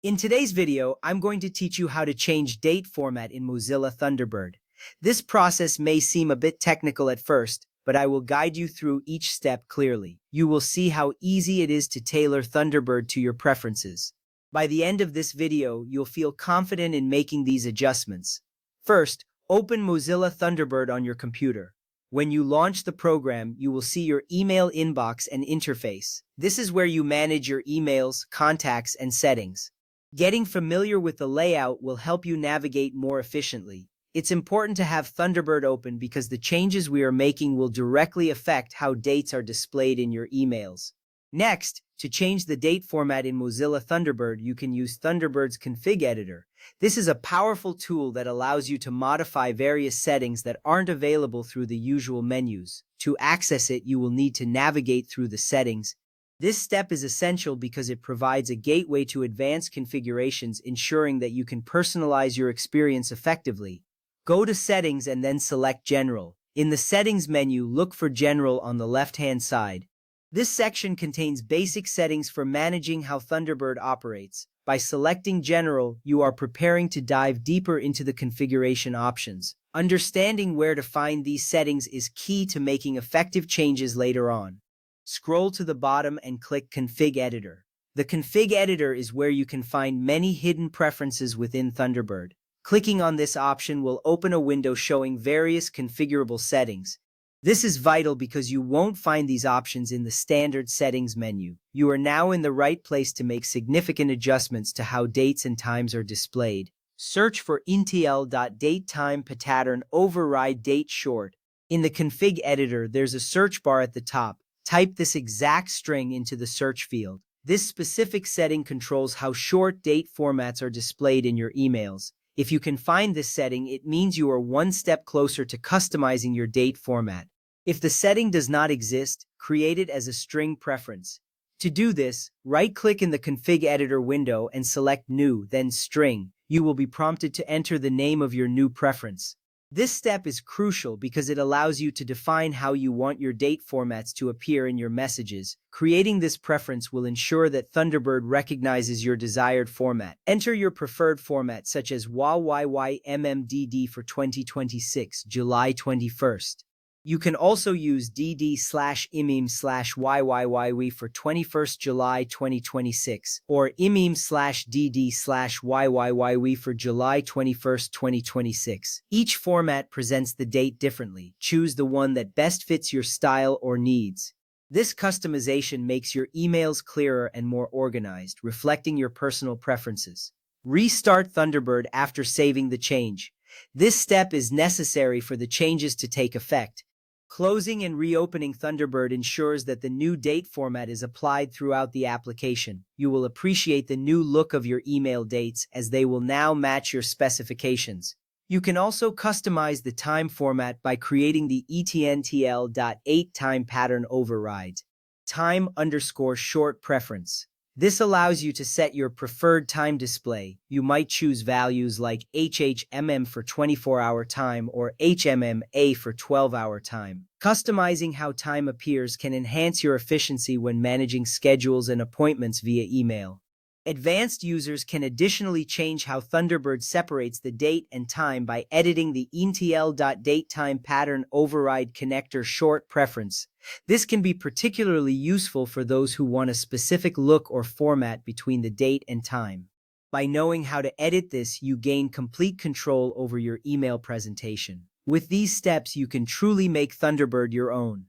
In today's video, I'm going to teach you how to change date format in Mozilla Thunderbird. This process may seem a bit technical at first, but I will guide you through each step clearly. You will see how easy it is to tailor Thunderbird to your preferences. By the end of this video, you'll feel confident in making these adjustments. First, open Mozilla Thunderbird on your computer. When you launch the program, you will see your email inbox and interface. This is where you manage your emails, contacts, and settings. Getting familiar with the layout will help you navigate more efficiently. It's important to have Thunderbird open because the changes we are making will directly affect how dates are displayed in your emails. Next, to change the date format in Mozilla Thunderbird, you can use Thunderbird's config editor. This is a powerful tool that allows you to modify various settings that aren't available through the usual menus. To access it, you will need to navigate through the settings. This step is essential because it provides a gateway to advanced configurations, ensuring that you can personalize your experience effectively. Go to Settings and then select General. In the Settings menu, look for General on the left-hand side. This section contains basic settings for managing how Thunderbird operates. By selecting General, you are preparing to dive deeper into the configuration options. Understanding where to find these settings is key to making effective changes later on. Scroll to the bottom and click Config Editor. The Config Editor is where you can find many hidden preferences within Thunderbird. Clicking on this option will open a window showing various configurable settings. This is vital because you won't find these options in the standard settings menu. You are now in the right place to make significant adjustments to how dates and times are displayed. Search for intl.datetime override date short. In the Config Editor, there's a search bar at the top. Type this exact string into the search field. This specific setting controls how short date formats are displayed in your emails. If you can find this setting, it means you are one step closer to customizing your date format. If the setting does not exist, create it as a string preference. To do this, right-click in the Config Editor window and select New, then String. You will be prompted to enter the name of your new preference. This step is crucial because it allows you to define how you want your date formats to appear in your messages. Creating this preference will ensure that Thunderbird recognizes your desired format. Enter your preferred format such as WYYMMDD for 2026, July 21st. You can also use DD/IMIM/YYYW for 21st July 2026 or IMIM/DD/YYYW for July 21st, 2026. Each format presents the date differently. Choose the one that best fits your style or needs. This customization makes your emails clearer and more organized, reflecting your personal preferences. Restart Thunderbird after saving the change. This step is necessary for the changes to take effect. Closing and reopening Thunderbird ensures that the new date format is applied throughout the application. You will appreciate the new look of your email dates as they will now match your specifications. You can also customize the time format by creating the etntl.8time pattern override. Time_short preference. This allows you to set your preferred time display. You might choose values like HHMM for 24-hour time or HMMA for 12-hour time. Customizing how time appears can enhance your efficiency when managing schedules and appointments via email. Advanced users can additionally change how Thunderbird separates the date and time by editing the intl.datetime pattern override connector short preference. This can be particularly useful for those who want a specific look or format between the date and time. By knowing how to edit this, you gain complete control over your email presentation. With these steps, you can truly make Thunderbird your own.